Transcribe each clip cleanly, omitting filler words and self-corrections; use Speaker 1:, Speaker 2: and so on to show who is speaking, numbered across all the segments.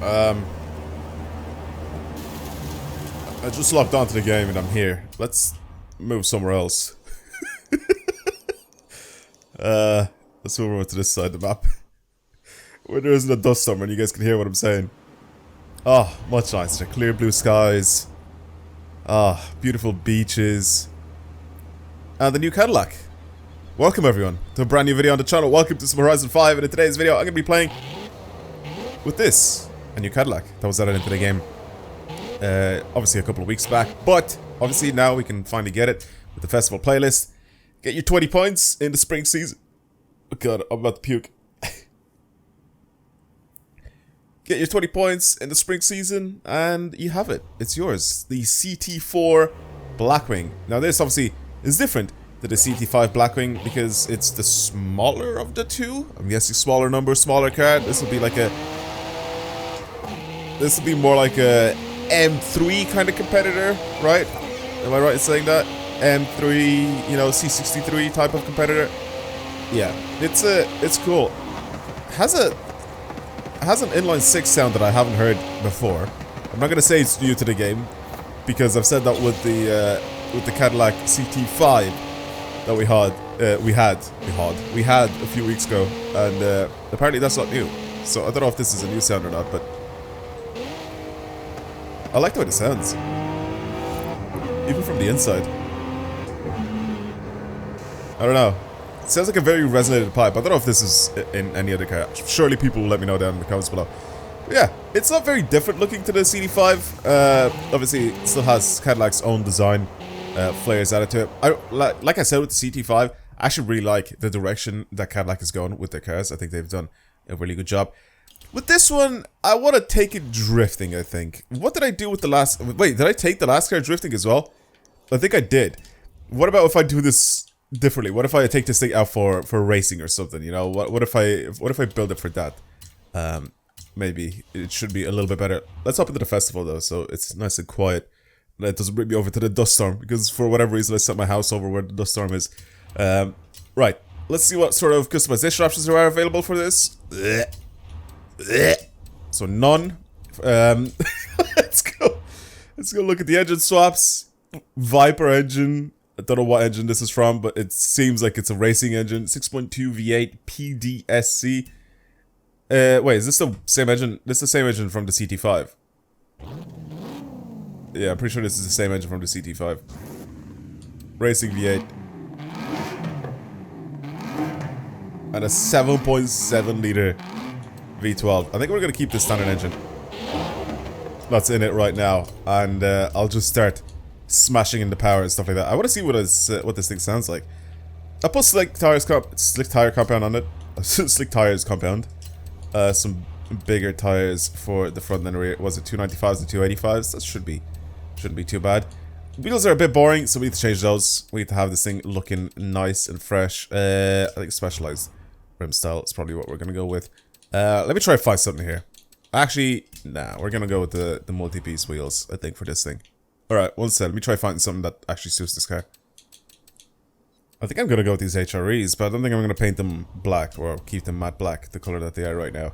Speaker 1: Um, I just logged onto the game and I'm here. Let's move somewhere else. Let's move over to this side of the map. Where there isn't a dust storm and you guys can hear what I'm saying. Oh, much nicer. Clear blue skies. Ah, beautiful beaches. And the new Cadillac. Welcome everyone to a brand new video on the channel. Welcome to some Horizon 5, and in today's video I'm going to be playing with this, a new Cadillac that was added into the game obviously a couple of weeks back, but obviously now we can finally get it with the festival playlist. Get your 20 points in the spring season. Oh god, I'm about to puke. Get your 20 points in the spring season and you have it. It's yours. The CT4 Blackwing. Now this obviously is different to the CT5 Blackwing because it's the smaller of the two. I'm guessing smaller number, smaller car. This will be like a... This will be more like a M3 kind of competitor, right? Am I right in saying that? M3, you know, C63 type of competitor. Yeah, it's cool. Has an inline 6 sound that I haven't heard before. I'm not gonna say it's new to the game because I've said that with the Cadillac CT5 that we had a few weeks ago, and apparently that's not new. So I don't know if this is a new sound or not, but I like the way it sounds, even from the inside. I don't know. It sounds like a very resonated pipe. I don't know if this is in any other car. Surely people will let me know down in the comments below. But yeah, it's not very different looking to the CD5. Obviously, it still has Cadillac's own design flares added to it. Like I said with the CT5, I actually really like the direction that Cadillac is going with their cars. I think they've done a really good job. With this one, I want to take it drifting, I think. What did I do with the last... Wait, did I take the last car drifting as well? I think I did. What about if I do this differently? What if I take this thing out for racing or something, you know? What if I build it for that? Maybe it should be a little bit better. Let's hop into the festival though, so it's nice and quiet. And it doesn't bring me over to the dust storm, because for whatever reason I set my house over where the dust storm is. Right, let's see what sort of customization options there are available for this. So none. Let's go look at the engine swaps. Viper engine. I don't know what engine this is from, but it seems like it's a racing engine. 6.2 V8 PDSC. Wait, is this the same engine? This is the same engine from the CT5. Yeah, I'm pretty sure this is the same engine from the CT5. Racing V8. And a 7.7 liter V12. I think we're gonna keep the standard engine that's in it right now, and I'll just start smashing in the power and stuff like that. I want to see what this thing sounds like. I put slick tire compound on it. Slick tires compound. Some bigger tires for the front and rear. Was it 295s and 285s? That shouldn't be too bad. Wheels are a bit boring, so we need to change those. We need to have this thing looking nice and fresh. I think specialized rim style is probably what we're gonna go with. Let me try to find something here. Actually, nah, we're gonna go with the multi-piece wheels, I think, for this thing. Alright, one second, let me try finding something that actually suits this car. I think I'm gonna go with these HREs, but I don't think I'm gonna paint them black, or keep them matte black, the color that they are right now.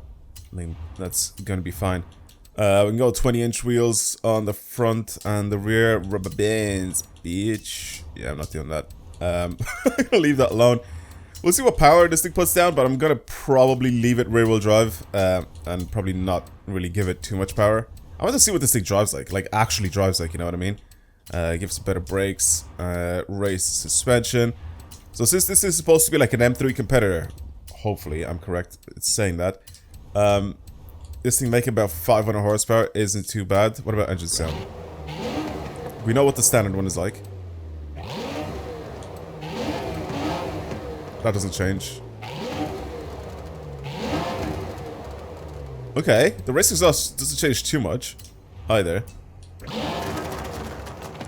Speaker 1: I think that's gonna be fine. We can go 20-inch wheels on the front and the rear. Rubber bands, bitch. Yeah, I'm not doing that. I'm gonna leave that alone. We'll see what power this thing puts down, but I'm gonna probably leave it rear-wheel drive, and probably not really give it too much power. I want to see what this thing drives like actually drives like, you know what I mean? Gives better brakes, race suspension. So since this is supposed to be like an M3 competitor, hopefully I'm correct, it's saying that. This thing making about 500 horsepower isn't too bad. What about engine sound? We know what the standard one is like. That doesn't change. Okay, the race exhaust doesn't change too much either.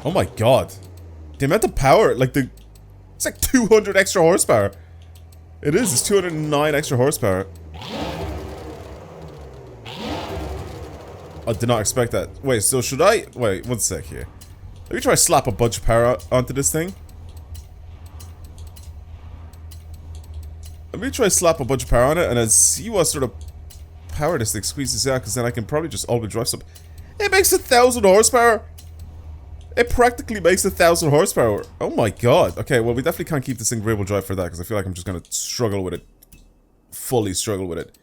Speaker 1: Oh my god. The amount of power, like it's like 200 extra horsepower. It's 209 extra horsepower. I did not expect that. Wait, so should I... Wait, one sec here. Let me try to slap a bunch of power onto this thing. Let me try to slap a bunch of power on it and then see what sort of power this thing, squeeze this out, because then I can probably just all-wheel drive some. It makes 1,000 horsepower! It practically makes 1,000 horsepower. Oh my god. Okay, well, we definitely can't keep this thing rear-wheel drive for that, because I feel like I'm just going to struggle with it. Fully struggle with it.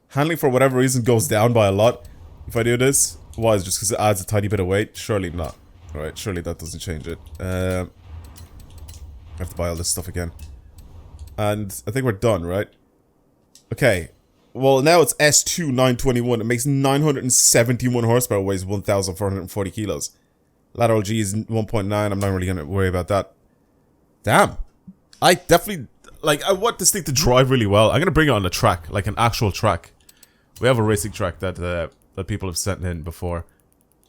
Speaker 1: Handling, for whatever reason, goes down by a lot if I do this. Why? Is it just because it adds a tiny bit of weight? Surely not. Alright, surely that doesn't change it. I have to buy all this stuff again. And I think we're done, right? Okay. Well, now it's S2 921. It makes 971 horsepower, weighs 1,440 kilos. Lateral G is 1.9. I'm not really going to worry about that. Damn. I definitely... Like, I want this thing to drive really well. I'm going to bring it on the track, like an actual track. We have a racing track that that people have sent in before.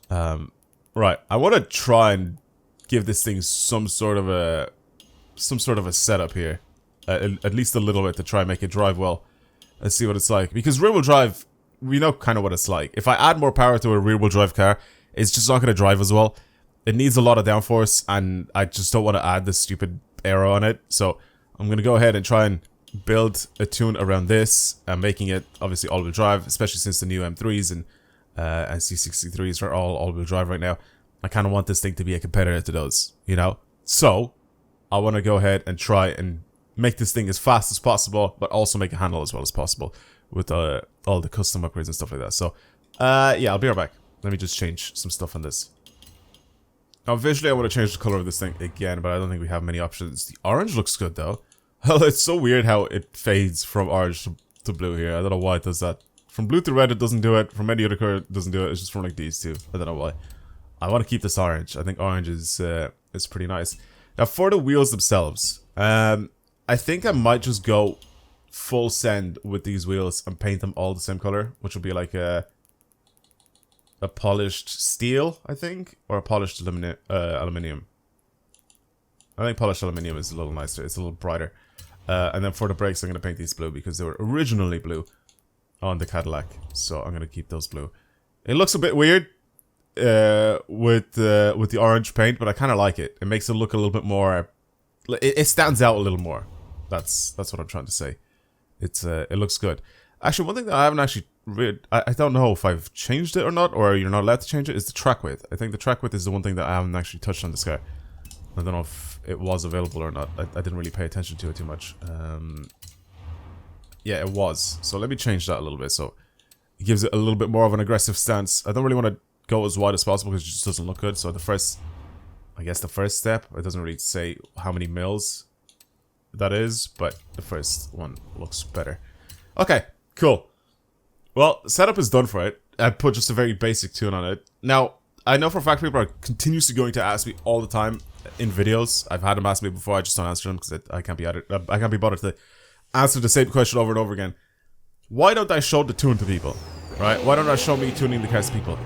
Speaker 1: Right. I want to try and give this thing some sort of a setup here. At least a little bit to try and make it drive well. Let's see what it's like. Because rear-wheel drive, we know kind of what it's like. If I add more power to a rear-wheel drive car, it's just not going to drive as well. It needs a lot of downforce, and I just don't want to add this stupid aero on it. So I'm going to go ahead and try and build a tune around this, making it obviously all-wheel drive, especially since the new M3s and C63s are all all-wheel drive right now. I kind of want this thing to be a competitor to those, you know? So I want to go ahead and try and make this thing as fast as possible, but also make it handle as well as possible with all the custom upgrades and stuff like that. So, yeah, I'll be right back. Let me just change some stuff on this. Now, visually, I want to change the color of this thing again, but I don't think we have many options. The orange looks good, though. Well, it's so weird how it fades from orange to blue here. I don't know why it does that. From blue to red, it doesn't do it. From any other color, it doesn't do it. It's just from, like, these two. I don't know why. I want to keep this orange. I think orange is pretty nice. Now, for the wheels themselves, I think I might just go full send with these wheels and paint them all the same color, which will be like a polished steel, I think, or a polished aluminium. I think polished aluminium is a little nicer. It's a little brighter. And then for the brakes, I'm going to paint these blue because they were originally blue on the Cadillac. So I'm going to keep those blue. It looks a bit weird with the orange paint, but I kind of like it. It makes it look a little bit more... It stands out a little more. That's what I'm trying to say. It looks good. Actually, one thing that I haven't actually read, I don't know if I've changed it or not, or you're not allowed to change it, is the track width. I think the track width is the one thing that I haven't actually touched on this car. I don't know if it was available or not. I didn't really pay attention to it too much. Yeah, it was. So let me change that a little bit. So it gives it a little bit more of an aggressive stance. I don't really want to go as wide as possible because it just doesn't look good. So I guess the first step, it doesn't really say how many mils that is, but the first one looks better. Okay, cool. Well, setup is done for it. I put just a very basic tune on it. Now, I know for a fact people are continuously going to ask me all the time in videos. I've had them ask me before, I just don't answer them because I can't be bothered to answer the same question over and over again. Why don't I show the tune to people? Right? Why don't I show me tuning the cars to people?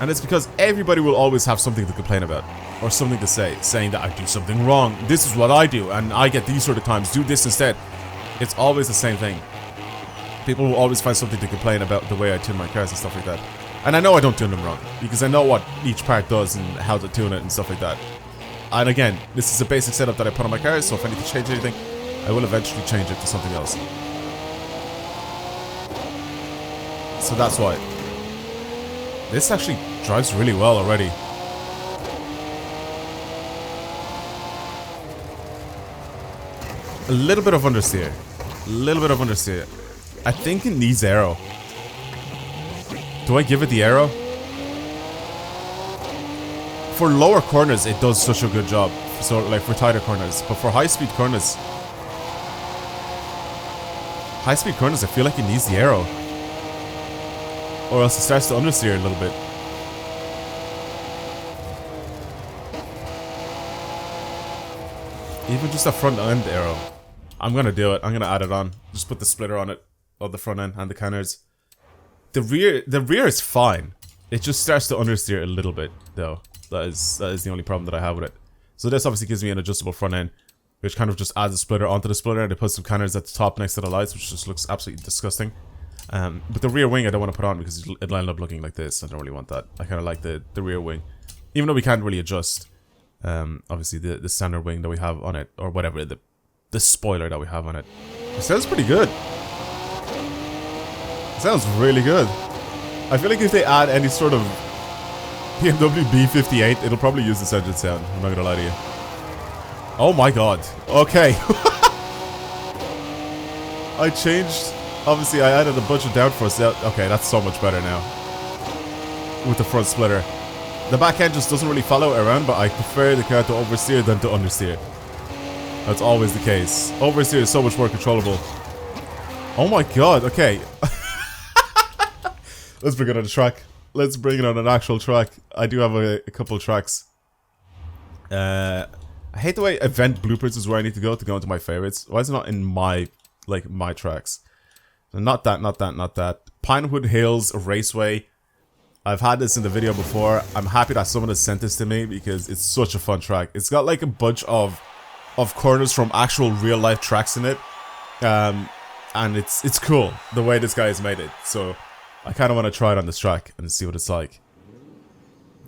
Speaker 1: And it's because everybody will always have something to complain about. Or something to say. Saying that I do something wrong. This is what I do. And I get these sort of times. Do this instead. It's always the same thing. People will always find something to complain about the way I tune my cars and stuff like that. And I know I don't tune them wrong. Because I know what each part does and how to tune it and stuff like that. And again, this is a basic setup that I put on my cars. So if I need to change anything, I will eventually change it to something else. So that's why. This actually drives really well already. A little bit of understeer. A little bit of understeer. I think it needs aero. Do I give it the aero? For lower corners, it does such a good job. So, like, for tighter corners. But for high-speed corners... High-speed corners, I feel like it needs the aero. Or else it starts to understeer a little bit. Even just a front end aero. I'm gonna do it. I'm gonna add it on. Just put the splitter on it. On the front end and the counters. The rear is fine. It just starts to understeer a little bit, though. That is the only problem that I have with it. So this obviously gives me an adjustable front end, which kind of just adds a splitter onto the splitter, and it puts some counters at the top next to the lights, which just looks absolutely disgusting. But the rear wing I don't want to put on because it'll end up looking like this. I don't really want that. I kind of like the rear wing. Even though we can't really adjust, obviously, the standard wing that we have on it, or whatever, the spoiler that we have on it. It sounds pretty good. It Sounds really good. I feel like if they add any sort of BMW B58, it'll probably use this engine sound. I'm not gonna lie to you. Oh my god. Okay. I changed. Obviously, I added a bunch of downforce. Okay, that's so much better now. With the front splitter. The back end just doesn't really follow it around, but I prefer the car to oversteer than to understeer. That's always the case. Oversteer is so much more controllable. Oh my god, okay. Let's bring it on a track. Let's bring it on an actual track. I do have a couple of tracks. I hate the way event bloopers is where I need to go into my favorites. Why is it not in my, like, my tracks? So not that. Pinewood Hills Raceway. I've had this in the video before. I'm happy that someone has sent this to me because it's such a fun track. It's got like a bunch of corners from actual real life tracks in it. And it's cool the way this guy has made it. So I kind of want to try it on this track and see what it's like.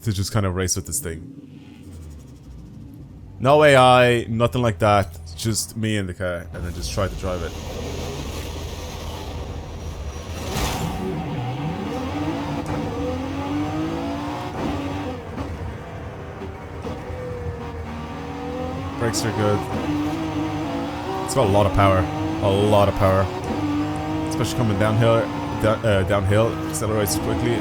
Speaker 1: To just kind of race with this thing. No AI, nothing like that. Just me in the car and then just try to drive it. Brakes are good. It's got a lot of power. A lot of power. Especially coming downhill. Downhill. Accelerates quickly.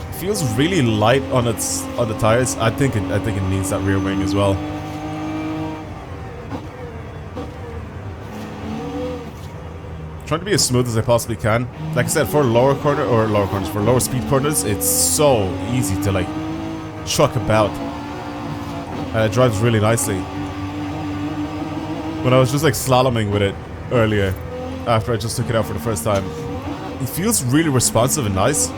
Speaker 1: It feels really light on the tires. I think it needs that rear wing as well. Trying to be as smooth as I possibly can. Like I said, for lower speed corners, it's so easy to like chuck about. It drives really nicely. When I was just like slaloming with it earlier, after I just took it out for the first time, it feels really responsive and nice.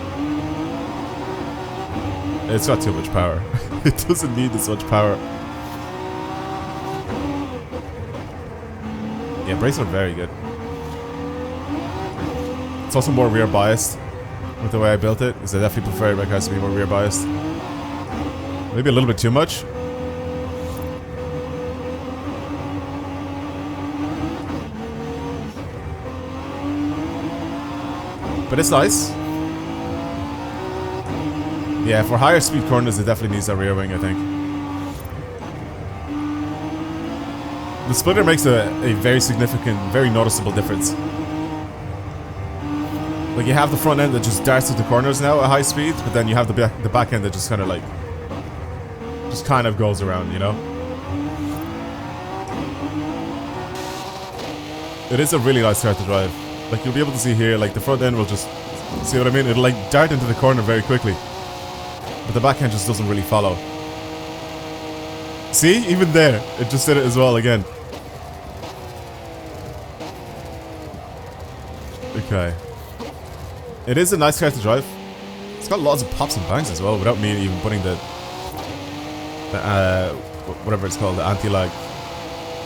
Speaker 1: It's got too much power. It doesn't need this much power. Yeah, brakes are very good. It's also more rear biased with the way I built it, because I definitely prefer my cars to be more rear biased. Maybe a little bit too much. But it's nice. Yeah, for higher speed corners, it definitely needs that rear wing, I think. The splitter makes a very significant, very noticeable difference. Like, you have the front end that just darts into corners now at high speed, but then you have the back end that just kind of like... just kind of goes around, you know? It is a really nice car to drive. Like, you'll be able to see here, like, the front end will just... see what I mean? It'll, like, dart into the corner very quickly. But the back end just doesn't really follow. See? Even there. It just did it as well again. Okay. It is a nice car to drive. It's got lots of pops and bangs as well, without me even putting the whatever it's called, the anti-lag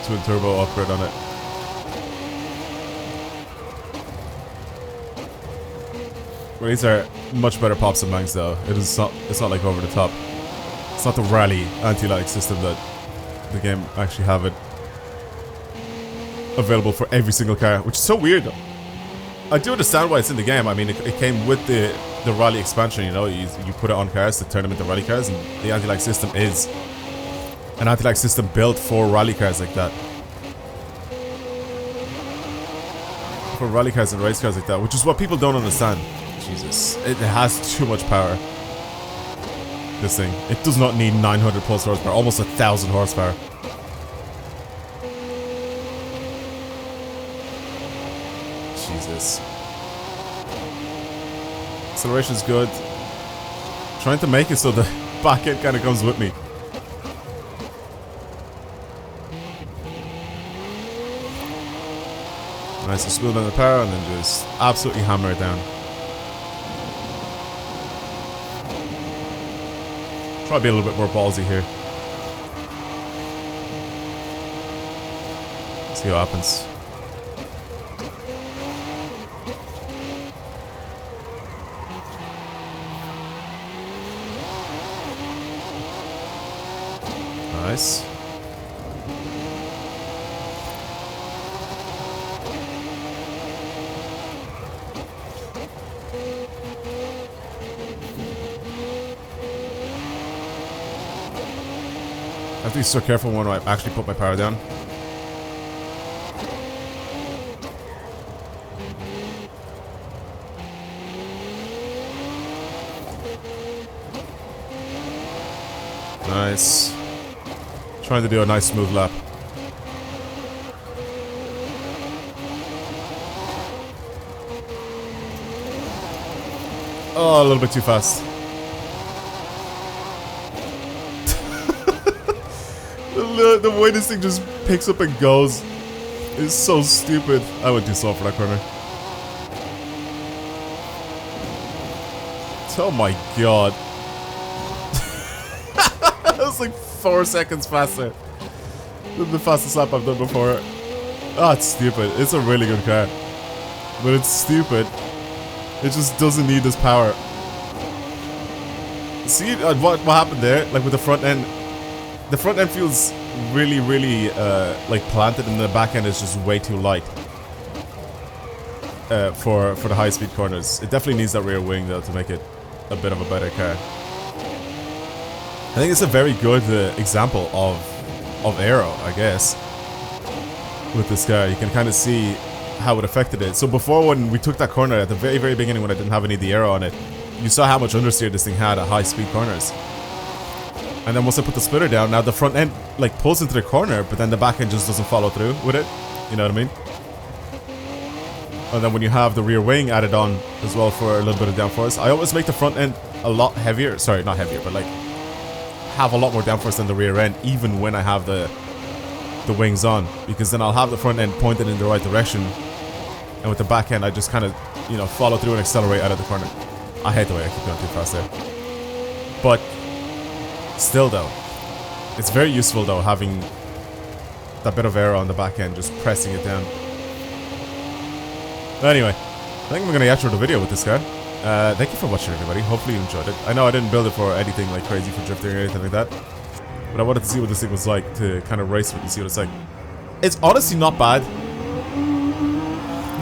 Speaker 1: twin turbo upgrade on it. Well, these are much better pops and bangs though. It's not like over the top. It's not the rally anti-lag system that the game actually have it available for every single car, which is so weird though. I do understand why it's in the game. I mean, it came with the rally expansion, you know, you put it on cars to turn them into rally cars, and the anti-lag system is an anti-lag system built for rally cars like that. For rally cars and race cars like that, which is what people don't understand. Jesus, it has too much power. This thing. It does not need 900 plus horsepower, almost 1,000 horsepower. Jesus. Acceleration is good. Trying to make it so the back end kind of comes with me. Nice and smooth on the power, and then just absolutely hammer it down. Try to be a little bit more ballsy here. See what happens. Nice. to be so careful when I actually put my power down. Nice. Trying to do a nice smooth lap. Oh, a little bit too fast. The way this thing just picks up and goes is so stupid. I went too slow for that corner. Oh my god. That was like 4 seconds faster than the fastest lap I've done before. Oh, it's stupid. It's a really good car. But it's stupid. It just doesn't need this power. See what happened there? Like with the front end. The front end feels really, really like planted, and the back end is just way too light for the high speed corners. It definitely needs that rear wing though to make it a bit of a better car. I think it's a very good example of aero, I guess. With this car, you can kind of see how it affected it. So before, when we took that corner at the very, very beginning, when I didn't have any of the aero on it, you saw how much understeer this thing had at high speed corners. And then once I put the splitter down, now the front end like pulls into the corner, but then the back end just doesn't follow through with it. You know what I mean? And then when you have the rear wing added on as well for a little bit of downforce, I always make the front end a lot heavier. Sorry, not heavier, but like have a lot more downforce than the rear end, even when I have the wings on, because then I'll have the front end pointed in the right direction, and with the back end I just kind of, you know, follow through and accelerate out of the corner. I hate the way I keep going too fast there, but still though, it's very useful though having that bit of aero on the back end, just pressing it down. Anyway, I think I'm gonna outro the video with this car. Thank you for watching, everybody. Hopefully you enjoyed it. I know I didn't build it for anything like crazy for drifting or anything like that, but I wanted to see what this thing was like, to kind of race with and see what it's like. It's honestly not bad.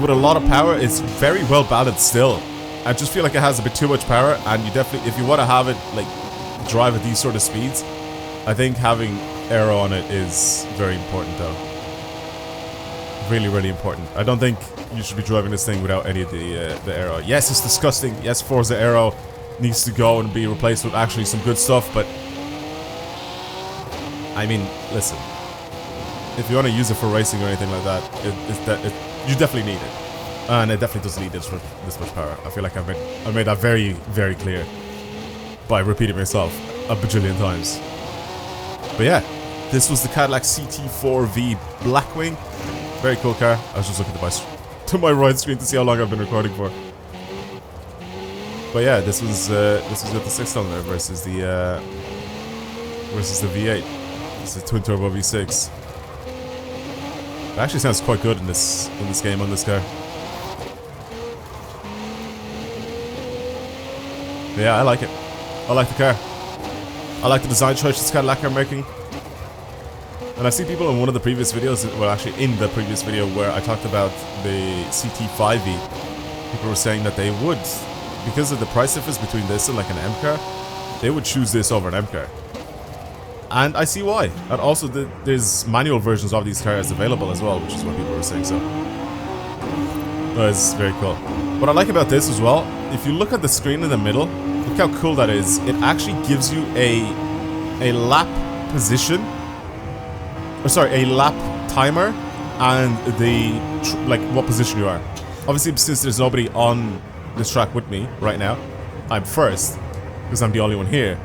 Speaker 1: With a lot of power, it's very well balanced still. I just feel like it has a bit too much power, and you definitely, if you want to have it like drive at these sort of speeds, I think having aero on it is very important though. Really, really important. I don't think you should be driving this thing without any of the aero. Yes, it's disgusting. Yes, Forza aero needs to go and be replaced with actually some good stuff, but I mean, listen, if you want to use it for racing or anything like that, you definitely need it, and it definitely doesn't need this much power. I feel like I made that very, very clear by repeating myself a bajillion times. But yeah, this was the Cadillac CT4V Blackwing. Very cool car. I was just looking to my right screen to see how long I've been recording for. But yeah, this was with the 6-cylinder versus the V8. It's a twin turbo V6. It actually sounds quite good in this game on this car. But yeah, I like it. I like the car. I like the design choices Cadillac are making. And I see people in one of the previous videos, well actually in the previous video where I talked about the CT5V, people were saying that they would, because of the price difference between this and like an M car, they would choose this over an M car. And I see why. And also there's manual versions of these cars available as well, which is what people were saying, so it's very cool. What I like about this as well, if you look at the screen in the middle, look how cool that is. It actually gives you a lap position, or sorry, a lap timer, and the like what position you are. Obviously, since there's nobody on this track with me right now, I'm first because I'm the only one here.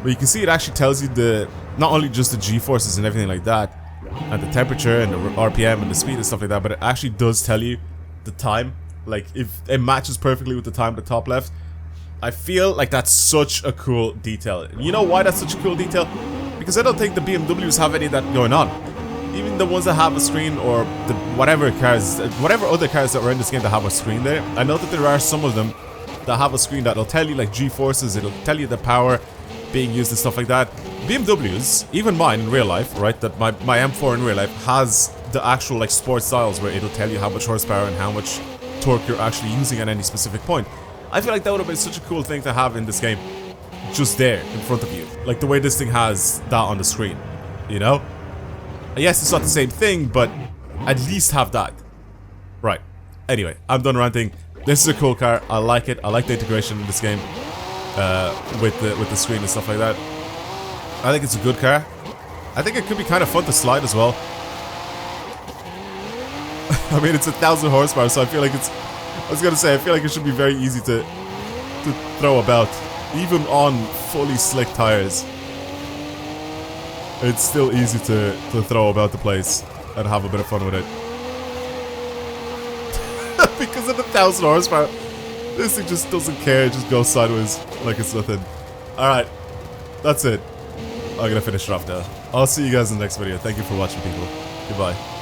Speaker 1: But you can see it actually tells you not only just the G-forces and everything like that, and the temperature and the RPM and the speed and stuff like that, but it actually does tell you the time. Like if it matches perfectly with the time at the top left. I feel like that's such a cool detail. You know why that's such a cool detail? Because I don't think the BMWs have any of that going on. Even the ones that have a screen, or the whatever other cars that were in this game that have a screen there, I know that there are some of them that have a screen that'll tell you like G-forces, it'll tell you the power being used and stuff like that. BMWs, even mine in real life, right, that my M4 in real life has the actual like sports styles where it'll tell you how much horsepower and how much torque you're actually using at any specific point. I feel like that would have been such a cool thing to have in this game, just there in front of you, like the way this thing has that on the screen. You know? Yes, it's not the same thing, but at least have that. Right. Anyway, I'm done ranting. This is a cool car. I like it. I like the integration in this game with the screen and stuff like that. I think it's a good car. I think it could be kind of fun to slide as well. I mean, it's 1,000 horsepower, so I feel like it's... I was gonna say, I feel like it should be very easy to throw about. Even on fully slick tires. It's still easy to throw about the place and have a bit of fun with it. Because of the 1,000 horsepower, this thing just doesn't care, it just goes sideways like it's nothing. Alright, that's it. I'm gonna finish it off now. I'll see you guys in the next video. Thank you for watching, people. Goodbye.